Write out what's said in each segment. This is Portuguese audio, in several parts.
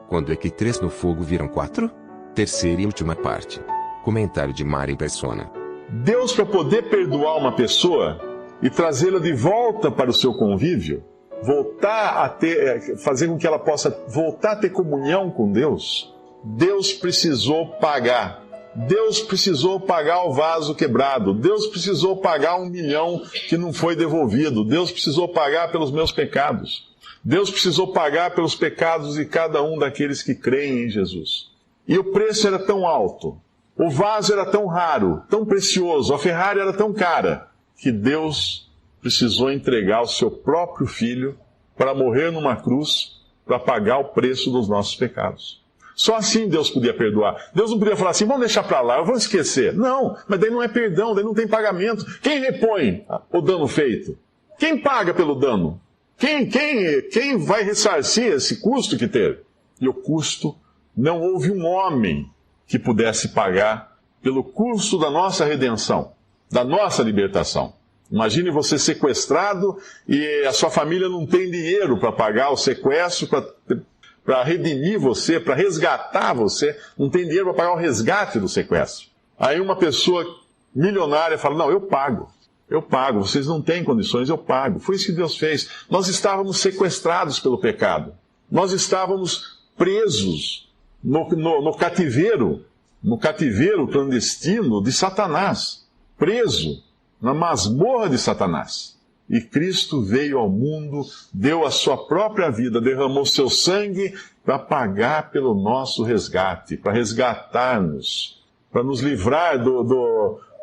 Quando é que 3 no fogo viram 4? Terceira e última parte. Comentário de Mari Persona. Deus, para poder perdoar uma pessoa e trazê-la de volta para o seu convívio, fazer com que ela possa voltar a ter comunhão com Deus, Deus precisou pagar. Deus precisou pagar o vaso quebrado. Deus precisou pagar 1 milhão que não foi devolvido. Deus precisou pagar pelos meus pecados. Deus precisou pagar pelos pecados de cada um daqueles que creem em Jesus. E o preço era tão alto, o vaso era tão raro, tão precioso, a Ferrari era tão cara, que Deus precisou entregar o seu próprio Filho para morrer numa cruz, para pagar o preço dos nossos pecados. Só assim Deus podia perdoar. Deus não podia falar assim, vamos deixar para lá, vamos esquecer. Não, mas daí não é perdão, daí não tem pagamento. Quem repõe o dano feito? Quem paga pelo dano? Quem vai ressarcir esse custo que teve? E o custo, não houve um homem que pudesse pagar pelo custo da nossa redenção, da nossa libertação. Imagine você sequestrado e a sua família não tem dinheiro para pagar o sequestro, para redimir você, para resgatar você, não tem dinheiro para pagar o resgate do sequestro. Aí uma pessoa milionária fala, não, eu pago, vocês não têm condições, eu pago. Foi isso que Deus fez. Nós estávamos sequestrados pelo pecado. Nós estávamos presos no cativeiro clandestino de Satanás, preso na masmorra de Satanás. E Cristo veio ao mundo, deu a sua própria vida, derramou seu sangue para pagar pelo nosso resgate, para resgatar-nos, para nos livrar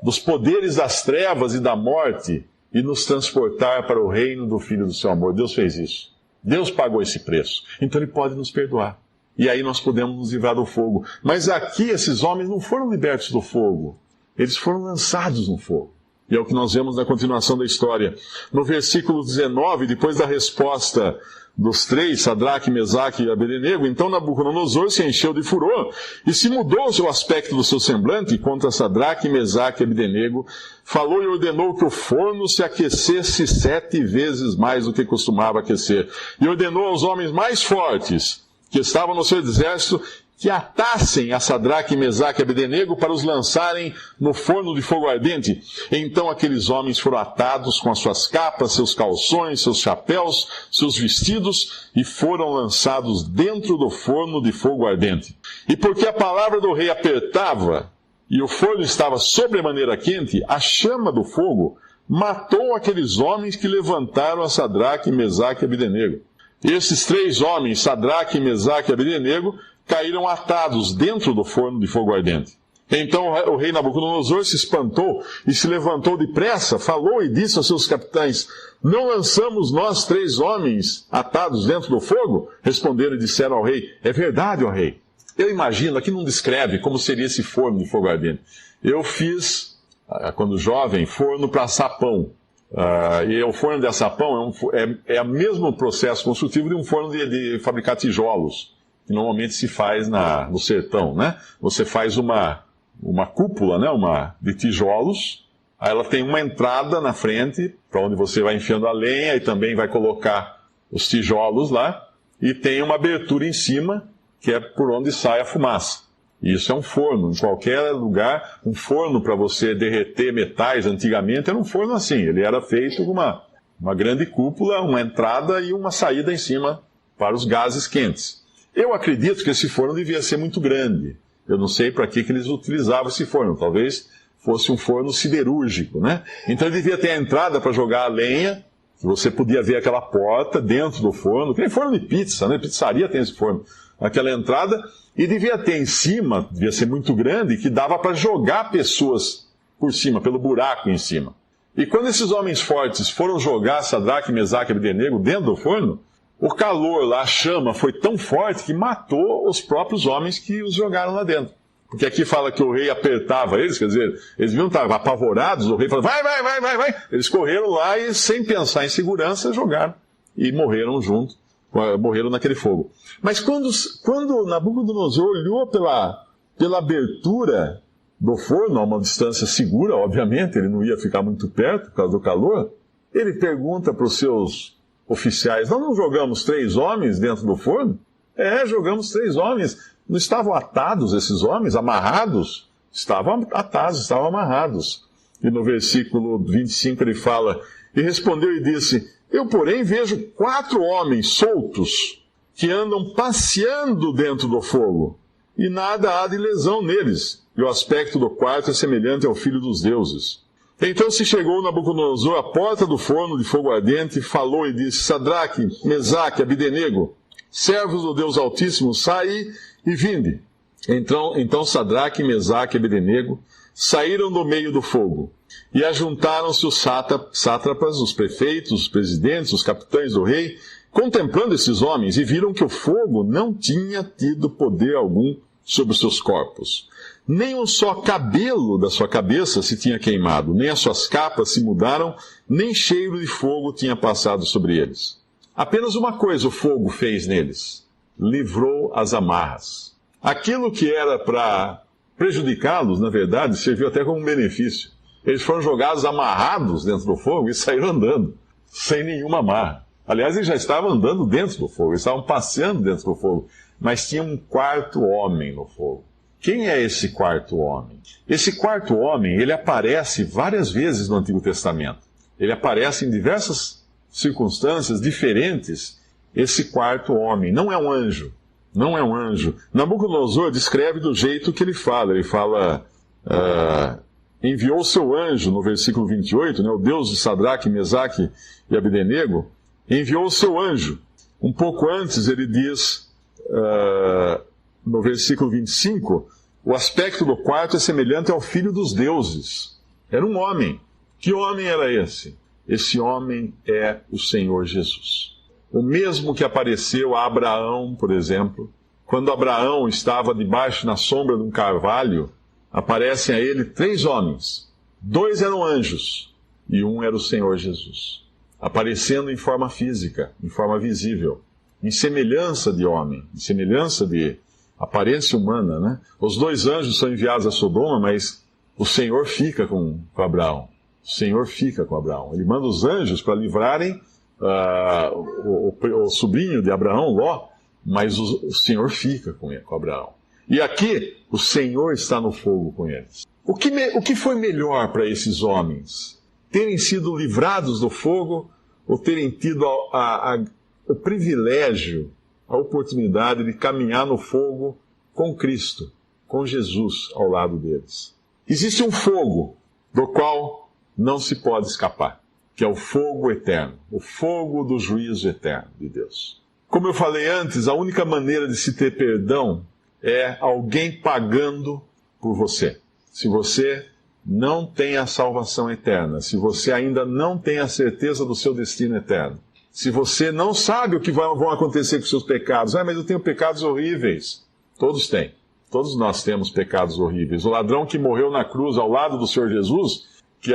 dos poderes das trevas e da morte e nos transportar para o reino do Filho do seu amor. Deus fez isso. Deus pagou esse preço. Então Ele pode nos perdoar. E aí nós podemos nos livrar do fogo. Mas aqui esses homens não foram libertos do fogo. Eles foram lançados no fogo. E é o que nós vemos na continuação da história. No versículo 19, depois da resposta dos 3, Sadraque, Mesaque e Abednego, então Nabucodonosor se encheu de furor e se mudou o seu aspecto do seu semblante contra Sadraque, Mesaque e Abednego, falou e ordenou que o forno se aquecesse 7 vezes mais do que costumava aquecer. E ordenou aos homens mais fortes que estavam no seu exército que atassem a Sadraque, Mesaque e Abednego para os lançarem no forno de fogo ardente. Então aqueles homens foram atados com as suas capas, seus calções, seus chapéus, seus vestidos, e foram lançados dentro do forno de fogo ardente. E porque a palavra do rei apertava, e o forno estava sobremaneira quente, a chama do fogo matou aqueles homens que levantaram a Sadraque, Mesaque e Abednego. Esses 3 homens, Sadraque, Mesaque e Abednego, caíram atados dentro do forno de fogo ardente. Então o rei Nabucodonosor se espantou e se levantou depressa, falou e disse aos seus capitães, não lançamos nós 3 homens atados dentro do fogo? Responderam e disseram ao rei, é verdade, ó rei. Eu imagino, aqui não descreve como seria esse forno de fogo ardente. Eu fiz, quando jovem, forno para assar pão. E o forno de assar pão é o mesmo processo construtivo de um forno de fabricar tijolos, que normalmente se faz no sertão, né? Você faz uma cúpula, né? De tijolos, aí ela tem uma entrada na frente, para onde você vai enfiando a lenha e também vai colocar os tijolos lá, e tem uma abertura em cima, que é por onde sai a fumaça. E isso é um forno, em qualquer lugar, um forno para você derreter metais, antigamente era um forno assim, ele era feito com uma grande cúpula, uma entrada e uma saída em cima para os gases quentes. Eu acredito que esse forno devia ser muito grande. Eu não sei para que eles utilizavam esse forno. Talvez fosse um forno siderúrgico, né? Então ele devia ter a entrada para jogar a lenha, que você podia ver aquela porta dentro do forno, que nem forno de pizza, né? Pizzaria tem esse forno. Aquela entrada, e devia ter em cima, devia ser muito grande, que dava para jogar pessoas por cima, pelo buraco em cima. E quando esses homens fortes foram jogar Sadraque, Mesaque e Abednego dentro do forno, o calor lá, a chama, foi tão forte que matou os próprios homens que os jogaram lá dentro. Porque aqui fala que o rei apertava eles, quer dizer, eles viam que estavam apavorados, o rei falou, vai. Eles correram lá e, sem pensar em segurança, jogaram. E morreram junto, morreram naquele fogo. Mas quando Nabucodonosor olhou pela abertura do forno, a uma distância segura, obviamente, ele não ia ficar muito perto por causa do calor, ele pergunta para os seus oficiais, nós não jogamos 3 homens dentro do forno? Jogamos 3 homens. Não estavam atados esses homens, amarrados? Estavam atados, estavam amarrados. E no versículo 25 ele fala, e respondeu e disse, eu, porém, vejo 4 homens soltos que andam passeando dentro do fogo, e nada há de lesão neles, e o aspecto do quarto é semelhante ao Filho dos Deuses. Então se chegou Nabucodonosor à porta do forno de fogo ardente, e falou e disse, Sadraque, Mesaque, Abidenego, servos do Deus Altíssimo, saí e vinde. Então Sadraque, Mesaque e Abidenego saíram do meio do fogo, e ajuntaram-se os sátrapas, os prefeitos, os presidentes, os capitães do rei, contemplando esses homens, e viram que o fogo não tinha tido poder algum sobre os seus corpos. Nem um só cabelo da sua cabeça se tinha queimado, nem as suas capas se mudaram, nem cheiro de fogo tinha passado sobre eles. Apenas uma coisa o fogo fez neles: livrou as amarras. Aquilo que era para prejudicá-los, na verdade, serviu até como um benefício. Eles foram jogados amarrados dentro do fogo e saíram andando, sem nenhuma amarra. Aliás, eles já estavam andando dentro do fogo, eles estavam passeando dentro do fogo, mas tinha um 4º homem no fogo. Quem é esse 4º homem? Esse 4º homem, ele aparece várias vezes no Antigo Testamento. Ele aparece em diversas circunstâncias diferentes, esse 4º homem. Não é um anjo. Não é um anjo. Nabucodonosor descreve do jeito que ele fala. Ele fala, enviou o seu anjo, no versículo 28, né, o Deus de Sadraque, Mesaque e Abidenego, enviou o seu anjo. Um pouco antes ele diz, no versículo 25, o aspecto do quarto é semelhante ao Filho dos Deuses. Era um homem. Que homem era esse? Esse homem é o Senhor Jesus. O mesmo que apareceu a Abraão, por exemplo. Quando Abraão estava debaixo na sombra de um carvalho, aparecem a ele 3 homens. 2 eram anjos e um era o Senhor Jesus, aparecendo em forma física, em forma visível, em semelhança de homem, em semelhança de aparência humana, né? Os 2 anjos são enviados a Sodoma, mas o Senhor fica com Abraão. O Senhor fica com Abraão. Ele manda os anjos para livrarem o sobrinho de Abraão, Ló, mas o Senhor fica com Abraão. E aqui, o Senhor está no fogo com eles. O que foi melhor para esses homens? Terem sido livrados do fogo ou terem tido o privilégio, a oportunidade de caminhar no fogo com Cristo, com Jesus ao lado deles? Existe um fogo do qual não se pode escapar, que é o fogo eterno, o fogo do juízo eterno de Deus. Como eu falei antes, a única maneira de se ter perdão é alguém pagando por você. Se você não tem a salvação eterna, se você ainda não tem a certeza do seu destino eterno, se você não sabe o que vão acontecer com os seus pecados, mas eu tenho pecados horríveis. Todos têm. Todos nós temos pecados horríveis. O ladrão que morreu na cruz ao lado do Senhor Jesus, que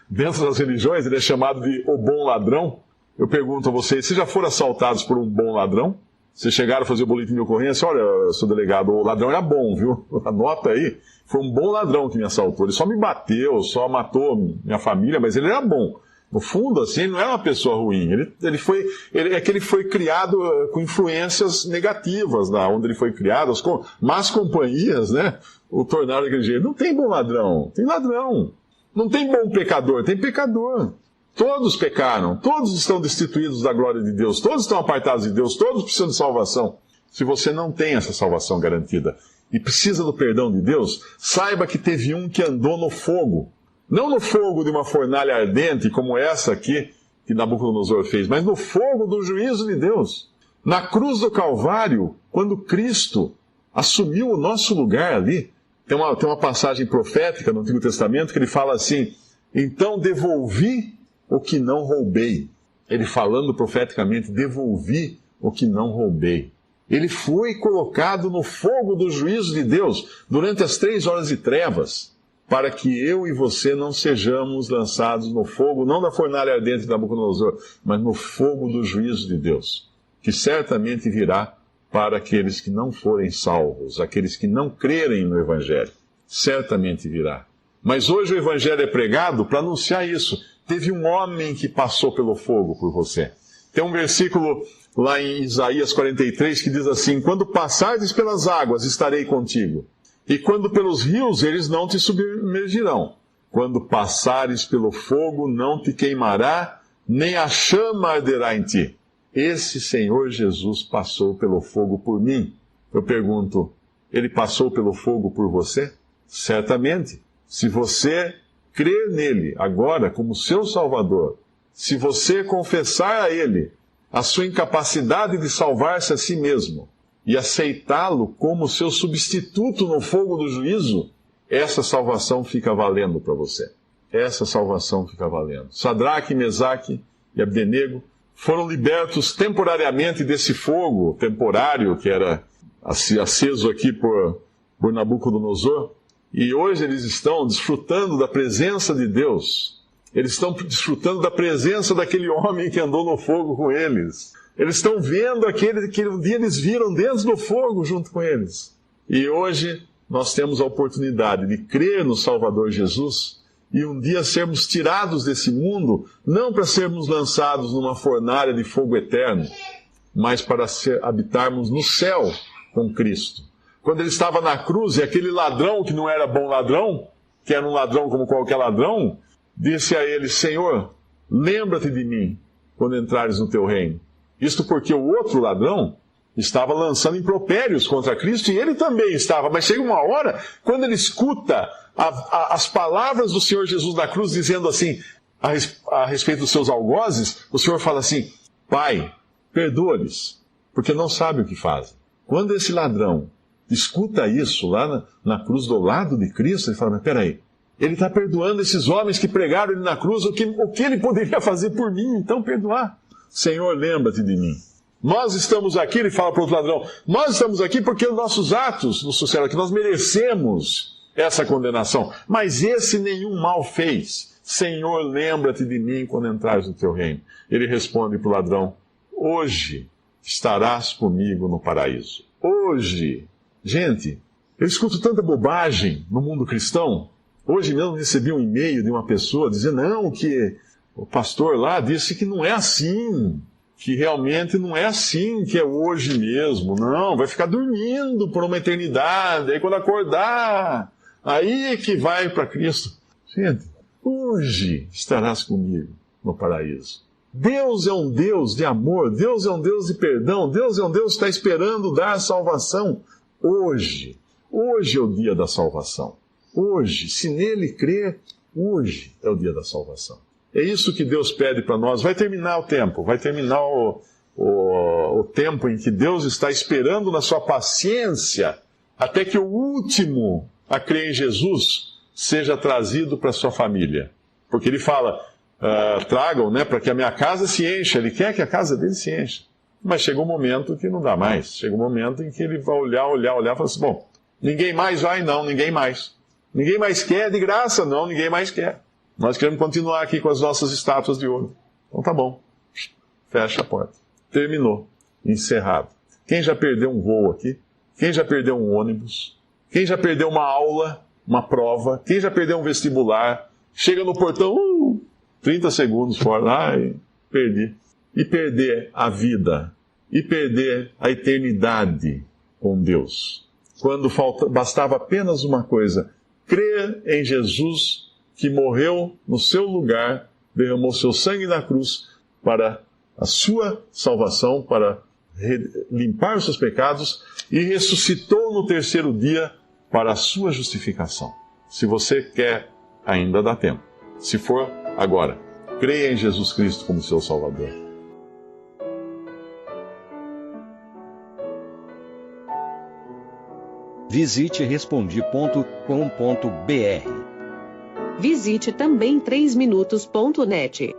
dentro das religiões ele é chamado de o bom ladrão. Eu pergunto a vocês, vocês já foram assaltados por um bom ladrão? Vocês chegaram a fazer o boletim de ocorrência? Olha, seu delegado, o ladrão era bom, viu? Anota aí. Foi um bom ladrão que me assaltou. Ele só me bateu, só matou minha família, mas ele era bom. No fundo, assim, ele não era uma pessoa ruim. Ele foi criado com influências negativas lá onde ele foi criado. As más companhias, né, o tornaram daquele jeito. Não tem bom ladrão, tem ladrão. Não tem bom pecador, tem pecador. Todos pecaram, todos estão destituídos da glória de Deus, todos estão apartados de Deus, todos precisam de salvação. Se você não tem essa salvação garantida e precisa do perdão de Deus, saiba que teve um que andou no fogo. Não no fogo de uma fornalha ardente, como essa aqui que Nabucodonosor fez, mas no fogo do juízo de Deus. Na cruz do Calvário, quando Cristo assumiu o nosso lugar ali, tem uma passagem profética no Antigo Testamento que ele fala assim, então devolvi o que não roubei. Ele falando profeticamente, devolvi o que não roubei. Ele foi colocado no fogo do juízo de Deus durante as 3 horas de trevas, para que eu e você não sejamos lançados no fogo, não da fornalha ardente de Nabucodonosor, mas no fogo do juízo de Deus, que certamente virá para aqueles que não forem salvos, aqueles que não crerem no Evangelho. Certamente virá. Mas hoje o Evangelho é pregado para anunciar isso. Teve um homem que passou pelo fogo por você. Tem um versículo lá em Isaías 43 que diz assim: quando passares pelas águas, estarei contigo. E quando pelos rios, eles não te submergirão. Quando passares pelo fogo, não te queimará, nem a chama arderá em ti. Esse Senhor Jesus passou pelo fogo por mim. Eu pergunto, ele passou pelo fogo por você? Certamente. Se você crer nele agora como seu Salvador, se você confessar a ele a sua incapacidade de salvar-se a si mesmo e aceitá-lo como seu substituto no fogo do juízo, essa salvação fica valendo para você. Essa salvação fica valendo. Sadraque, Mesaque e Abdenego foram libertos temporariamente desse fogo temporário que era aceso aqui por Nabucodonosor. E hoje eles estão desfrutando da presença de Deus. Eles estão desfrutando da presença daquele homem que andou no fogo com eles. Eles estão vendo aquele que um dia eles viram dentro do fogo junto com eles. E hoje nós temos a oportunidade de crer no Salvador Jesus e um dia sermos tirados desse mundo, não para sermos lançados numa fornalha de fogo eterno, mas para habitarmos no céu com Cristo. Quando ele estava na cruz, e aquele ladrão que não era bom ladrão, que era um ladrão como qualquer ladrão, disse a ele: Senhor, lembra-te de mim quando entrares no teu reino. Isto porque o outro ladrão estava lançando impropérios contra Cristo, e ele também estava. Mas chega uma hora, quando ele escuta as palavras do Senhor Jesus na cruz, dizendo assim, a respeito dos seus algozes, o Senhor fala assim: Pai, perdoa-lhes, porque não sabem o que fazem. Quando esse ladrão escuta isso lá na cruz do lado de Cristo, ele fala: mas peraí, ele está perdoando esses homens que pregaram ele na cruz, o que ele poderia fazer por mim, então perdoar? Senhor, lembra-te de mim. Nós estamos aqui, ele fala para o outro ladrão, nós estamos aqui porque os nossos atos nos trouxeram aqui, nós merecemos essa condenação, mas esse nenhum mal fez. Senhor, lembra-te de mim quando entrares no teu reino. Ele responde para o ladrão: hoje estarás comigo no paraíso. Hoje. Gente, eu escuto tanta bobagem no mundo cristão. Hoje mesmo recebi um e-mail de uma pessoa dizendo, não, que o pastor lá disse que não é assim, que realmente não é assim, que é hoje mesmo. Não, vai ficar dormindo por uma eternidade, aí quando acordar, aí que vai para Cristo. Gente, hoje estarás comigo no paraíso. Deus é um Deus de amor, Deus é um Deus de perdão, Deus é um Deus que está esperando dar salvação. Hoje é o dia da salvação. Hoje, se nele crer, hoje é o dia da salvação. É isso que Deus pede para nós. Vai terminar o tempo, vai terminar o tempo em que Deus está esperando na sua paciência até que o último a crer em Jesus seja trazido para a sua família. Porque ele fala, tragam, para que a minha casa se encha. Ele quer que a casa dele se encha. Mas chega um momento que não dá mais. Chega um momento em que ele vai olhar e fala assim, bom, ninguém mais vai? Não, ninguém mais. Ninguém mais quer de graça? Não, ninguém mais quer. Nós queremos continuar aqui com as nossas estátuas de ouro. Então tá bom. Fecha a porta. Terminou. Encerrado. Quem já perdeu um voo aqui? Quem já perdeu um ônibus? Quem já perdeu uma aula, uma prova? Quem já perdeu um vestibular? Chega no portão, 30 segundos fora, ai, perdi. E perder a vida, e perder a eternidade com Deus. Quando bastava apenas uma coisa, crer em Jesus, que morreu no seu lugar, derramou seu sangue na cruz para a sua salvação, para limpar os seus pecados, e ressuscitou no terceiro dia para a sua justificação. Se você quer, ainda dá tempo. Se for, agora. Creia em Jesus Cristo como seu Salvador. Visite Respondi.com.br. Visite também 3minutos.net.